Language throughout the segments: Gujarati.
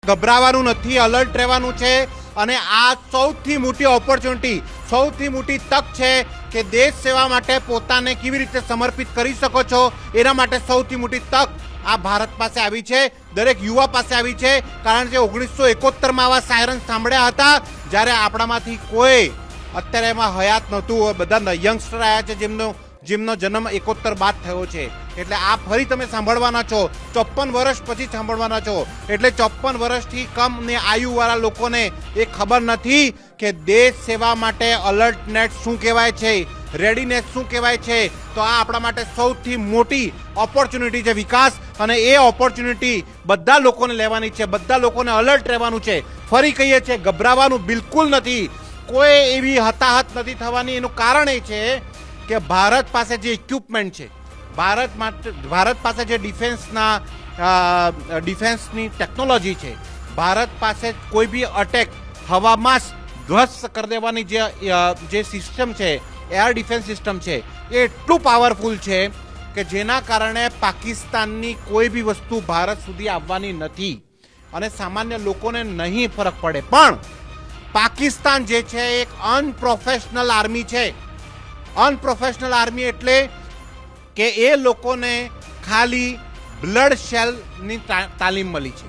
ગભરાવાનું નથી, એલર્ટ રહેવાનું છે અને આ સૌથી મોટી ઓપોર્ચ્યુનિટી, સૌથી મોટી તક છે કે દેશ સેવા માટે પોતાને કેવી રીતે સમર્પિત કરી શકો છો. એના માટે સૌથી મોટી તક આ ભારત પાસે આવી છે, દરેક યુવા પાસે આવી છે. કારણ કે 1971માં આવા સાયરન સાંભળ્યા હતા જ્યારે આપણામાંથી કોઈ અત્યારે એમાં હયાત નહોતું. બધા યંગસ્ટર આવ્યા છે જેમનો જન્મ 71 બાદ થયો છે. એટલે આ ફરી તમે સાંભળવાના છો, 54 વર્ષ પછી સાંભળવાના છો. એટલે 54 વર્ષથી કમ ને આયુવાળા લોકોને એ ખબર નથી કે દેશ સેવા માટે અલર્ટનેસ શું કહેવાય છે, રેડીનેસ શું કહેવાય છે. તો આ આપણા માટે સૌથી મોટી ઓપોર્ચ્યુનિટી છે વિકાસ, અને એ ઓપોર્ચ્યુનિટી બધા લોકોને લેવાની છે, બધા લોકોને અલર્ટ રહેવાનું છે. ફરી કહીએ છીએ, ગભરાવાનું બિલકુલ નથી, કોઈ એવી હતાહત નથી થવાની. એનું કારણ એ છે કે ભારત પાસે જે ઇક્વિપમેન્ટ છે, ભારત પાસે જે ડિફેન્સની ટેકનોલોજી છે, ભારત પાસે કોઈ બી અટેક હવામાં ધ્વસ્ત કરી દેવાની જે સિસ્ટમ છે, એર ડિફેન્સ સિસ્ટમ છે, એ એટલું પાવરફુલ છે કે જેના કારણે પાકિસ્તાનની કોઈ બી વસ્તુ ભારત સુધી આવવાની નથી અને સામાન્ય લોકોને નહીં ફરક પડે. પણ પાકિસ્તાન જે છે એક અનપ્રોફેશનલ આર્મી છે. અનપ્રોફેશનલ આર્મી એટલે કે એ લોકોને ખાલી બ્લડ શેલની તાલીમ મળી છે.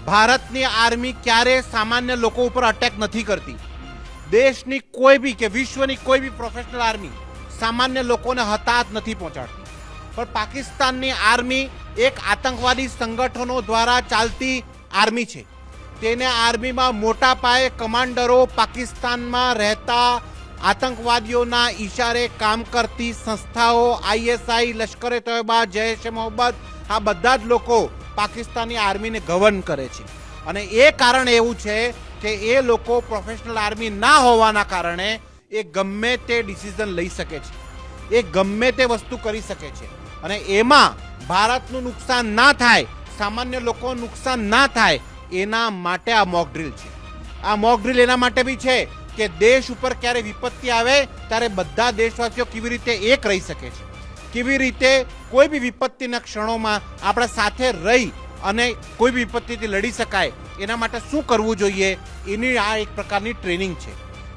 ભારતની આર્મી ક્યારે સામાન્ય લોકો ઉપર અટેક નથી કરતી. દેશની કોઈ બી કે વિશ્વની કોઈ બી પ્રોફેશનલ આર્મી સામાન્ય લોકોને હતાહત નથી પહોંચાડતી. પણ પાકિસ્તાનની આર્મી એક આતંકવાદી સંગઠનો દ્વારા ચાલતી આર્મી છે. તેને આર્મીમાં મોટા પાયે કમાન્ડરો, પાકિસ્તાનમાં રહેતા આતંકવાદીઓના ઈશારે કામ કરતી સંસ્થાઓ, આઈએસઆઈ, લશ્કરે તોયબા, જૈશ એ મોહમ્મદ, આ બધા જ લોકો પાકિસ્તાની આર્મીને ગવર્ન કરે છે. અને એ કારણ એવું છે કે એ લોકો પ્રોફેશનલ આર્મી ના હોવાના કારણે એ ગમે તે ડિસિઝન લઈ શકે છે, એ ગમે તે વસ્તુ કરી શકે છે. અને એમાં ભારતનું નુકસાન ના થાય, સામાન્ય લોકોનું નુકસાન ના થાય, એના માટે આ મોક ડ્રીલ છે. આ મોક ડ્રીલ એના માટે બી છે કે દેશ ઉપર ક્યારે વિપત્તિ આવે ત્યારે બધા દેશવાસીઓ કેવી રીતે એક રહી શકે છે, કેવી રીતે કોઈ બી વિપત્તિના ક્ષણોમાં આપણા સાથે રહી અને કોઈ બી વિપત્તિથી લડી શકાય, એના માટે શું કરવું જોઈએ, એની આ એક પ્રકારની ટ્રેનિંગ છે.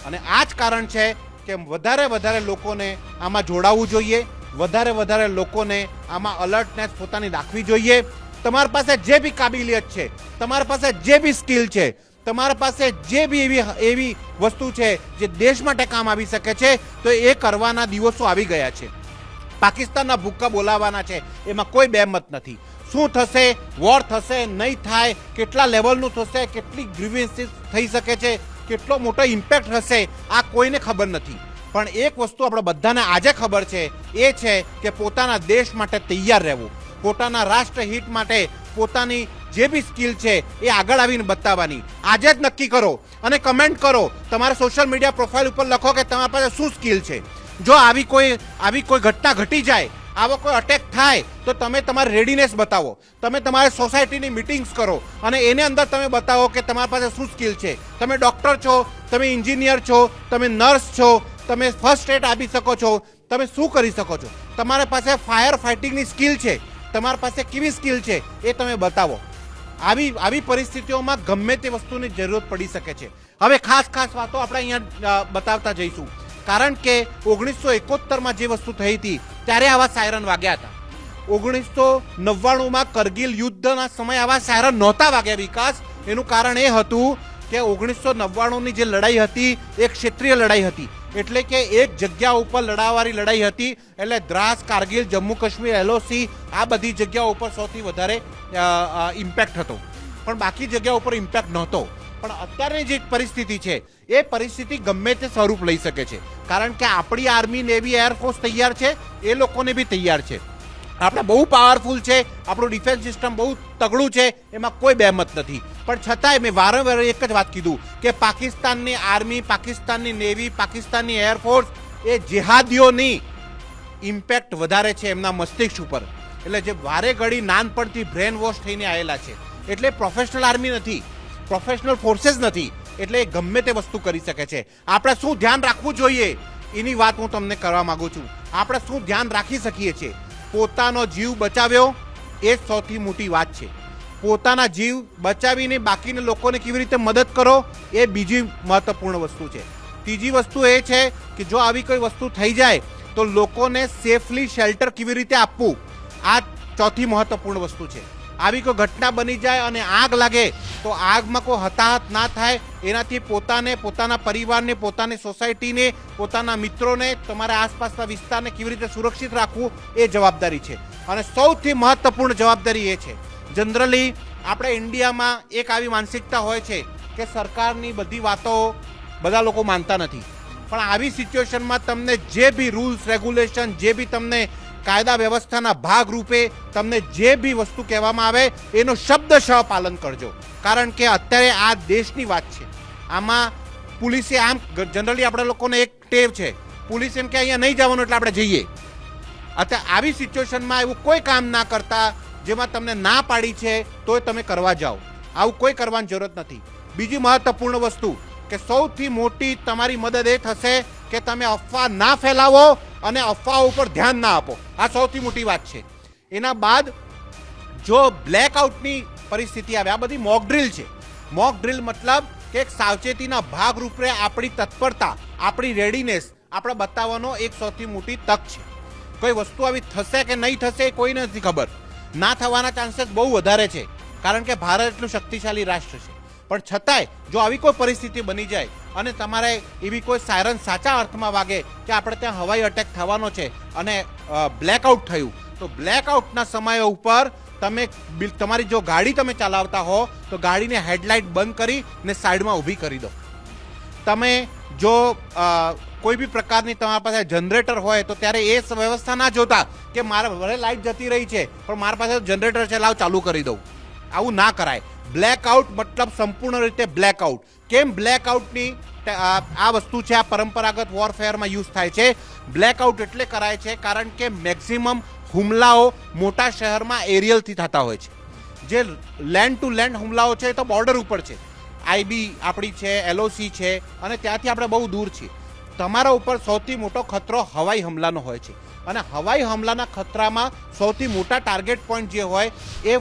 અને આ જ કારણ છે કે વધારે લોકોને આમાં જોડાવવું જોઈએ, વધારે લોકોને આમાં અલર્ટનેસ પોતાની રાખવી જોઈએ. તમારી પાસે જે બી કાબિલિયત છે, તમારી પાસે જે બી સ્કિલ છે, તમારા પાસે જે બી એવી વસ્તુ છે જે દેશ માટે કામ આવી શકે છે, તો એ કરવાના દિવસો આવી ગયા છે. પાકિસ્તાનના ભૂક્કા બોલાવવાના છે, એમાં કોઈ બેમત નથી. શું થશે, વોર થશે, નહીં થાય, કેટલા લેવલનું થશે, કેટલી ગ્રીવન્સીસ થઈ શકે છે, કેટલો મોટો ઇમ્પેક્ટ હશે, આ કોઈને ખબર નથી. પણ એક વસ્તુ આપણે બધાને આજે ખબર છે, એ છે કે પોતાના દેશ માટે તૈયાર રહેવું, પોતાના રાષ્ટ્રહિત માટે પોતાની જે બી સ્કિલ છે એ આગળ આવીને બતાવવાની. આજે જ નક્કી કરો અને કમેન્ટ કરો, તમારા સોશિયલ મીડિયા પ્રોફાઇલ ઉપર લખો કે તમારા પાસે શું સ્કિલ છે. જો આવી કોઈ ઘટના ઘટી જાય, આવો કોઈ અટેક થાય, તો તમે તમારી રેડીનેસ બતાવો. તમે તમારી સોસાયટીની મિટિંગ્સ કરો અને એને અંદર તમે બતાવો કે તમારી પાસે શું સ્કિલ છે. તમે ડૉક્ટર છો, તમે એન્જિનિયર છો, તમે નર્સ છો, તમે ફર્સ્ટ એડ આપી શકો છો, તમે શું કરી શકો છો. તમારા પાસે ફાયર ફાઇટિંગની સ્કિલ છે, તમારી પાસે કેવી સ્કિલ છે એ તમે બતાવો. આવી પરિસ્થિતિઓમાં ગમે તે વસ્તુની જરૂરત પડી શકે છે. હવે ખાસ વાતો આપણે અહીંયા બતાવતા જઈશું. કારણ કે 1971માં જે વસ્તુ થઈ હતી ત્યારે આવા સાયરન વાગ્યા હતા. 1999માં કરગિલ યુદ્ધના સમયે આવા સાયરન નહોતા વાગ્યા વિકાસ. એનું કારણ એ હતું કે 1999ની જે લડાઈ હતી એ ક્ષેત્રીય લડાઈ હતી. એટલે કે એક જગ્યા ઉપર લડાવવાની લડાઈ હતી. એટલે દ્રાસ, કારગિલ, જમ્મુ કાશ્મીર, LOC, આ બધી જગ્યાઓ ઉપર સૌથી વધારે ઇમ્પેક્ટ હતો, પણ બાકી જગ્યાઓ ઉપર ઇમ્પેક્ટ નહોતો. પણ અત્યારની જે પરિસ્થિતિ છે એ પરિસ્થિતિ ગમે તે સ્વરૂપ લઈ શકે છે. કારણ કે આપણી આર્મી, નેવી, એરફોર્સ તૈયાર છે, એ લોકોને બી તૈયાર છે. આપણે બહુ પાવરફુલ છે, આપણું ડિફેન્સ સિસ્ટમ બહુ તગડું છે, એમાં કોઈ બેમત નથી. પણ છતાંય મેં વારંવાર એક જ વાત કીધું કે પાકિસ્તાનની આર્મી, પાકિસ્તાનની નેવી, પાકિસ્તાનની એરફોર્સ એ જેહાદીઓની ઇમ્પેક્ટ વધારે છે એમના મસ્તિષ્ક ઉપર. એટલે જે વારે ઘડી નાનપણથી બ્રેન વોશ થઈને આવેલા છે. એટલે પ્રોફેશનલ આર્મી નથી, પ્રોફેશનલ ફોર્सेस નથી. એટલે એ ગમે તે વસ્તુ કરી શકે છે. આપણે શું ધ્યાન રાખવું જોઈએ એની વાત હું તમને કરવા માંગુ છું. આપણે શું ધ્યાન રાખી શકીએ છીએ, પોતાનો જીવ બચાવ્યો એ સૌથી મોટી વાત છે. પોતાના જીવ બચાવીને બાકીના લોકોને કેવી રીતે મદદ કરો એ બીજી મહત્વપૂર્ણ વસ્તુ છે. ત્રીજી વસ્તુ એ છે કે જો આવી કોઈ વસ્તુ થઈ જાય તો લોકોને સેફલી શેલ્ટર કેવી રીતે આપવું, આ ચોથી મહત્વપૂર્ણ વસ્તુ છે. આવી કોઈ ઘટના બની જાય અને આગ લાગે તો આગમાં કોઈ હતાહત ના થાય એનાથી પોતાને, પોતાના પરિવારને, પોતાની સોસાયટીને, પોતાના મિત્રોને, તમારા આસપાસના વિસ્તારને કેવી રીતે સુરક્ષિત રાખવું એ જવાબદારી છે. અને સૌથી મહત્વપૂર્ણ જવાબદારી એ છે, જનરલી આપણે ઇન્ડિયામાં એક આવી માનસિકતા હોય છે કે સરકારની બધી વાતો બધા લોકો માનતા નથી, પણ આવી સિચ્યુએશનમાં તમને જે બી રૂલ્સ રેગ્યુલેશન, જે બી તમને કાયદા વ્યવસ્થાના ભાગરૂપે તમને જે બી વસ્તુ કહેવામાં આવે એનું શબ્દશઃ પાલન કરજો. કારણ કે અત્યારે આ દેશની વાત છે. આમાં પોલીસે આમ જનરલી આપણે લોકોને એક ટેવ છે, પોલીસ એમ કે અહીંયા નહીં જવાનું એટલે આપણે જઈએ. અત્યારે આવી સિચ્યુએશનમાં એવું કોઈ કામ ના કરતા જેમાં તમને ના પાડી છે તોય તમે કરવા જાઓ. આવું કોઈ કરવાની જરૂરત નથી. બીજી મહત્વપૂર્ણ વસ્તુ કે સૌથી મોટી તમારી મદદ એ થશે કે તમે અફવા ના ફેલાવો અને અફવાઓ ઉપર ધ્યાન ના આપો. આ સૌથી મોટી વાત છે. એના બાદ જો બ્લેકઆઉટની પરિસ્થિતિ આવે, આ બધી મોક ડ્રીલ છે. મોક ડ્રીલ મતલબ કે એક સાવચેતીના ભાગરૂપે આપણી તત્પરતા, આપણી રેડીનેસ આપણે બતાવવાનો એક સૌથી મોટી તક છે. કોઈ વસ્તુ આવી થશે કે નહીં થશે એ કોઈને નથી ખબર. ના થવાના ચાન્સીસ બહુ વધારે છે કારણ કે ભારત એટલું શક્તિશાળી રાષ્ટ્ર છે. પણ છતાંય જો આવી કોઈ પરિસ્થિતિ બની જાય અને તમારે એવી કોઈ સાયરન સાચા અર્થમાં વાગે કે આપણે ત્યાં હવાઈ અટેક થવાનો છે અને બ્લેકઆઉટ થયું, તો બ્લેકઆઉટના સમય ઉપર તમે તમારી જો ગાડી તમે ચલાવતા હો તો ગાડીને હેડલાઇટ બંધ કરી ને સાઈડમાં ઊભી કરી દો. તમે જો કોઈ બી પ્રકારની તમારા પાસે જનરેટર હોય તો ત્યારે એ વ્યવસ્થા ના જોતા કે મારે ભલે લાઇટ જતી રહી છે પણ મારા પાસે જનરેટર છે, લાવ ચાલુ કરી દઉં. આવું ના કરાય. બ્લેકઆઉટ મતલબ સંપૂર્ણ રીતે બ્લેકઆઉટ. કેમ બ્લેકઆઉટની આ વસ્તુ છે, આ પરંપરાગત વોરફેરમાં યુઝ થાય છે. બ્લેકઆઉટ એટલે કરાય છે કારણ કે મેક્સિમમ હુમલાઓ મોટા શહેરમાં એરિયલથી થતા હોય છે. જે લેન્ડ ટુ લેન્ડ હુમલાઓ છે એ તો બોર્ડર ઉપર છે. આઈબી આપણી છે, એલઓસી છે અને ત્યાંથી આપણે બહુ દૂર છીએ. તમારા ઉપર સૌથી મોટો ખતરો હવાઈ હુમલાનો હોય છે અને હવાઈ હુમલાના ખતરામાં સૌથી મોટા ટાર્ગેટ પોઈન્ટ જે હોય એ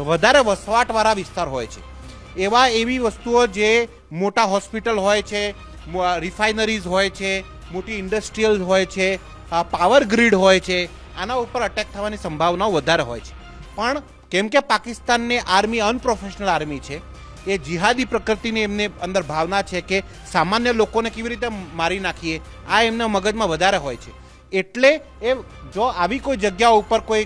વધારે વસવાટવાળા વિસ્તાર હોય છે. એવી વસ્તુઓ જે મોટા હોસ્પિટલ હોય છે, રિફાઇનરીઝ હોય છે, મોટી ઇન્ડસ્ટ્રીયલ હોય છે, પાવર ગ્રીડ હોય છે, આના ઉપર અટેક થવાની સંભાવનાઓ વધારે હોય છે. પણ કેમ કે પાકિસ્તાનની આર્મી અનપ્રોફેશનલ આર્મી છે, એ જિહાદી પ્રકૃતિની એમને અંદર ભાવના છે કે સામાન્ય લોકોને કેવી રીતે મારી નાખીએ, આ એમના મગજમાં વધારે હોય છે. એટલે એ જો આવી કોઈ જગ્યા ઉપર કોઈ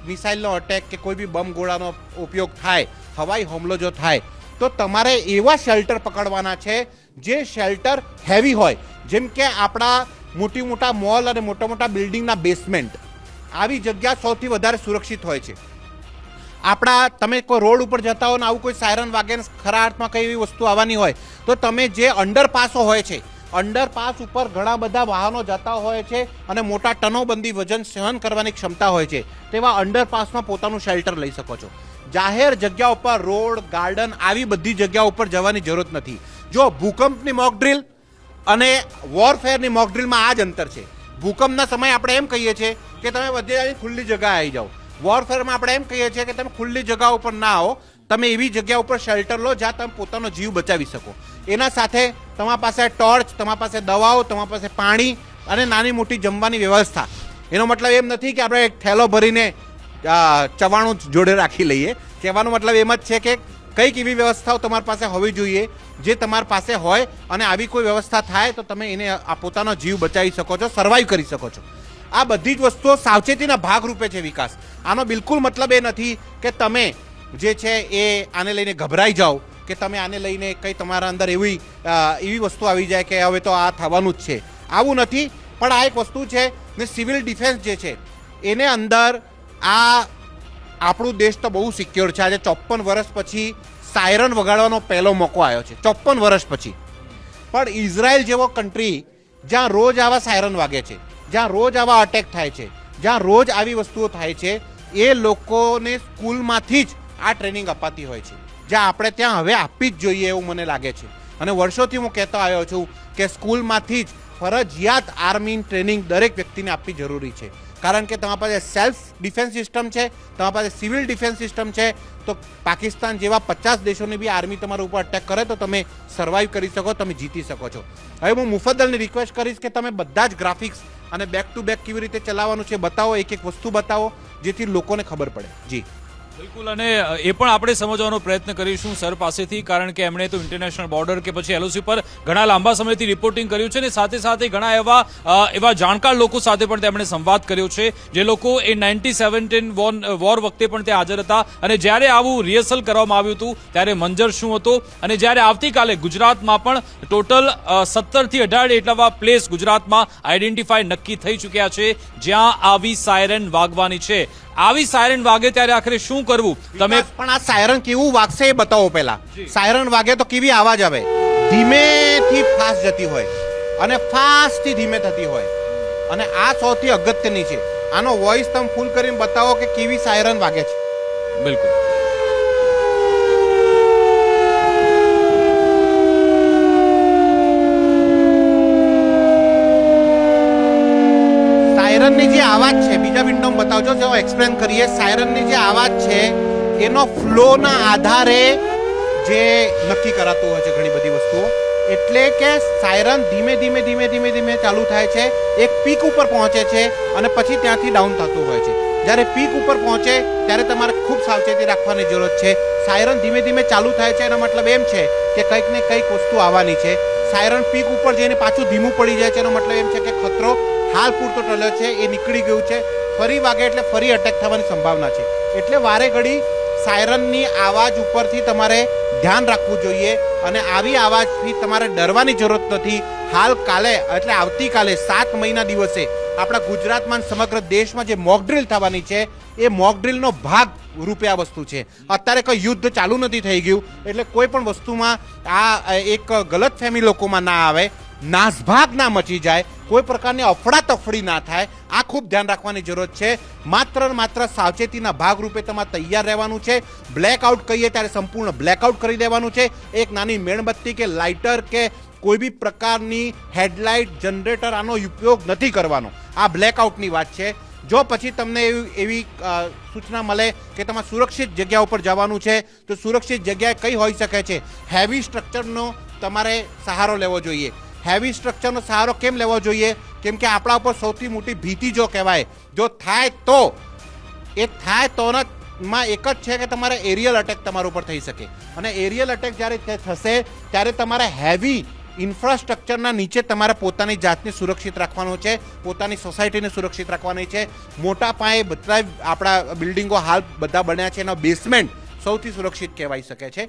મિસાઇલનો અટેક કે કોઈ બી બમ ગોળાનો ઉપયોગ થાય, હવાઈ હુમલો જો થાય તો તમારે એવા શેલ્ટર પકડવાના છે જે શેલ્ટર હેવી હોય, જેમ કે આપણા મોટા મોલ અને મોટા બિલ્ડિંગના બેસમેન્ટ. આવી જગ્યા સૌથી વધારે સુરક્ષિત હોય છે. આપણા તમે કોઈ રોડ ઉપર જતા હો ને આવું કોઈ સાયરન વાગે ને ખરા અર્થમાં કઈ એવી વસ્તુ આવવાની હોય તો તમે જે અંડરપાસો હોય છે, અંડરપાસ ઉપર ઘણા બધા વાહનો જતા હોય છે અને મોટા ટનોબંધી વજન સહન કરવાની ક્ષમતા હોય છે, તેવા અંડરપાસમાં પોતાનું શેલ્ટર લઈ શકો છો. જાહેર જગ્યા ઉપર, રોડ, ગાર્ડન, આવી બધી જગ્યા ઉપર જવાની જરૂરત નથી. જો ભૂકંપની મોક ડ્રીલ અને વોરફેરની મોક ડ્રીલમાં આ જ અંતર છે. ભૂકંપના સમયે આપણે એમ કહીએ છીએ કે તમે બધે ખુલ્લી જગ્યાએ આવી જાઓ. વોરફેરમાં આપણે એમ કહીએ છીએ કે તમે ખુલ્લી જગ્યા ઉપર ના આવો, તમે એવી જગ્યા ઉપર શેલ્ટર લો જ્યાં તમે પોતાનો જીવ બચાવી શકો. એના સાથે તમારા પાસે ટોર્ચ, તમારા પાસે દવાઓ, તમારા પાસે પાણી અને નાની મોટી જમવાની વ્યવસ્થા. એનો મતલબ એમ નથી કે આપણે એક થેલો ભરીને ચવાણું જોડે રાખી લઈએ. કહેવાનો મતલબ એમ જ છે કે કંઈક એવી વ્યવસ્થાઓ તમારી પાસે હોવી જોઈએ જે તમારી પાસે હોય અને આવી કોઈ વ્યવસ્થા થાય તો તમે એને પોતાનો જીવ બચાવી શકો છો, સર્વાઈવ કરી શકો છો. આ બધી જ વસ્તુઓ સાવચેતીના ભાગરૂપે છે વિકાસ. આનો બિલકુલ મતલબ એ નથી કે તમે જે છે એ આને લઈને ગભરાઈ જાઓ કે તમે આને લઈને કંઈ તમારા અંદર એવી વસ્તુ આવી જાય કે હવે તો આ થવાનું જ છે. આવું નથી. પણ આ એક વસ્તુ છે ને, સિવિલ ડિફેન્સ જે છે એને અંદર આપણું દેશ તો બહુ સિક્યોર છે. આજે 54 વર્ષ પછી સાયરન વગાડવાનો પહેલો મોકો આવ્યો છે, 54 વર્ષ પછી. પણ ઇઝરાયલ જેવો કન્ટ્રી જ્યાં રોજ આવા સાયરન વાગે છે, જ્યાં રોજ આવા અટેક થાય છે, જ્યાં રોજ આવી વસ્તુઓ થાય છે, એ લોકોને સ્કૂલમાંથી જ આ ટ્રેનિંગ અપાતી હોય છે, જ્યાં આપણે ત્યાં હવે આપવી જ જોઈએ એવું મને લાગે છે. અને વર્ષોથી હું કહેતો આવ્યો છું કે સ્કૂલમાંથી જ ફરજિયાત આર્મી ટ્રેનિંગ દરેક વ્યક્તિને આપવી જરૂરી છે. કારણ કે તમારી પાસે સેલ્ફ ડિફેન્સ સિસ્ટમ છે, તમારી પાસે સિવિલ ડિફેન્સ સિસ્ટમ છે. તો પાકિસ્તાન જેવા 50 દેશોની બી આર્મી તમારા ઉપર અટેક કરે તો તમે સર્વાઈવ કરી શકો, તમે જીતી શકો છો. હવે હું મુફદ્દલને રિક્વેસ્ટ કરીશ કે તમે બધા જ ગ્રાફિક્સ અને બેક ટુ બેક કેવી રીતે ચલાવવાનું છે બતાવો, એક એક વસ્તુ બતાવો, જેથી લોકોને ખબર પડે. જી બિલકુલ, અને એ પણ આપણે સમજવાનો પ્રયત્ન કરીશું સર પાસેથી, કારણ કે એમણે તો ઇન્ટરનેશનલ બોર્ડર કે પછી LOC પર ઘણા લાંબા સમયથી રિપોર્ટિંગ કર્યું છે, અને સાથે સાથે ઘણા એવા જાણકાર લોકો સાથે પણ તેમણે સંવાદ કર્યો છે, જે લોકો એ 1917 વોર વખતે પણ ત્યાં હાજર હતા, અને જ્યારે આવું રિહર્સલ કરવામાં આવ્યું હતું ત્યારે મંજર શું હતો, અને જ્યારે આવતીકાલે ગુજરાતમાં પણ ટોટલ 17 થી 18 એટલા પ્લેસ ગુજરાતમાં આઈડેન્ટિફાઈ નક્કી થઈ ચૂક્યા છે જ્યાં આવી સાયરન વાગવાની છે. આવી સાયરન વાગે ત્યારે આખરે શું કરવું? તમે પણ આ સાયરન કેવું વાગશે એ બતાવો પહેલા. સાયરન વાગે તો કેવી આવાજ આવે? ધીમેથી ફાસ્ટ જતી હોય અને ફાસ્ટ થી ધીમે થતી હોય, અને આ સૌથી અગત્યની છે. આનો વોઇસ તમે ફૂલ કરીને બતાવો કે કેવી સાયરન વાગે છે. બિલકુલ સાયરનની જે આવાજ છે, બીજા વિન્ડોમાં બતાવજો, જો એક્સપ્લેન કરીએ. સાયરનની જે આવાજ છે એનો ફ્લોના આધારે જે નક્કી કરાતું હોય છે ઘણી બધી વસ્તુઓ. એટલે કે સાયરન ધીમે ધીમે ધીમે ધીમે ધીમે ચાલુ થાય છે, એક પીક ઉપર પહોંચે છે અને પછી ત્યાંથી ડાઉન થતું હોય છે. જ્યારે પીક ઉપર પહોંચે ત્યારે તમારે ખૂબ સાવચેતી રાખવાની જરૂર છે. સાયરન ધીમે ધીમે ચાલુ થાય છે એનો મતલબ એમ છે કે કંઈક ને કંઈક વસ્તુ આવવાની છે. સાયરન પીક ઉપર જઈને પાછું ધીમું પડી જાય છે એનો મતલબ એમ છે કે ખતરો હાલ પૂરતો ટળ્યો છે, એ નીકળી ગયું છે. ફરી વાગે એટલે ફરી અટેક થવાની સંભાવના છે. એટલે વારે ઘડી સાયરનની આવાજ ઉપરથી તમારે ધ્યાન રાખવું જોઈએ, અને આવી આવાજથી તમારે ડરવાની જરૂરત નથી. હાલ કાલે એટલે આવતીકાલે 7 મઈના દિવસે આપણા ગુજરાતમાં સમગ્ર દેશમાં જે મોક ડ્રિલ થવાની છે એ મોક ડ્રિલનો ભાગ રૂપે આ વસ્તુ છે. અત્યારે કોઈ યુદ્ધ ચાલુ નથી થઈ ગયું, એટલે કોઈ પણ વસ્તુમાં આ એક ગલતફહેમી લોકોમાં ના આવે, નાસભાગ ના મચી જાય, કોઈ પ્રકારની અફડાતફડી ના થાય. આ ખૂબ ધ્યાન રાખવાની જરૂર છે. માત્ર ને માત્ર સાવચેતીના ભાગરૂપે તમારે તૈયાર રહેવાનું છે. બ્લેકઆઉટ કહીએ ત્યારે સંપૂર્ણ બ્લેકઆઉટ કરી દેવાનું છે. એક નાની મીણબત્તી કે લાઇટર કે કોઈ બી પ્રકારની હેડલાઇટ, જનરેટર આનો ઉપયોગ નથી કરવાનો. આ બ્લેકઆઉટની વાત છે. જો પછી તમને એવી સૂચના મળે કે તમારે સુરક્ષિત જગ્યા ઉપર જવાનું છે તો સુરક્ષિત જગ્યાએ કઈ હોઈ શકે છે? હેવી સ્ટ્રક્ચરનો તમારે સહારો લેવો જોઈએ. હેવી સ્ટ્રક્ચરનો સહારો કેમ લેવો જોઈએ? કેમ કે આપણા ઉપર સૌથી મોટી ભીતિ જો કહેવાય, જો થાય તો એ થાય તોમાં એક જ છે કે તમારે એરિયલ અટેક તમારા ઉપર થઈ શકે, અને એરિયલ અટેક જ્યારે થશે ત્યારે તમારે હેવી ઇન્ફ્રાસ્ટ્રક્ચરના નીચે તમારે પોતાની જાતને સુરક્ષિત રાખવાનું છે, પોતાની સોસાયટીને સુરક્ષિત રાખવાની છે. મોટા પાયે બધા આપણા બિલ્ડિંગો હાલ બધા બન્યા છે, એનો બેસમેન્ટ સૌથી સુરક્ષિત કહેવાઈ શકે છે.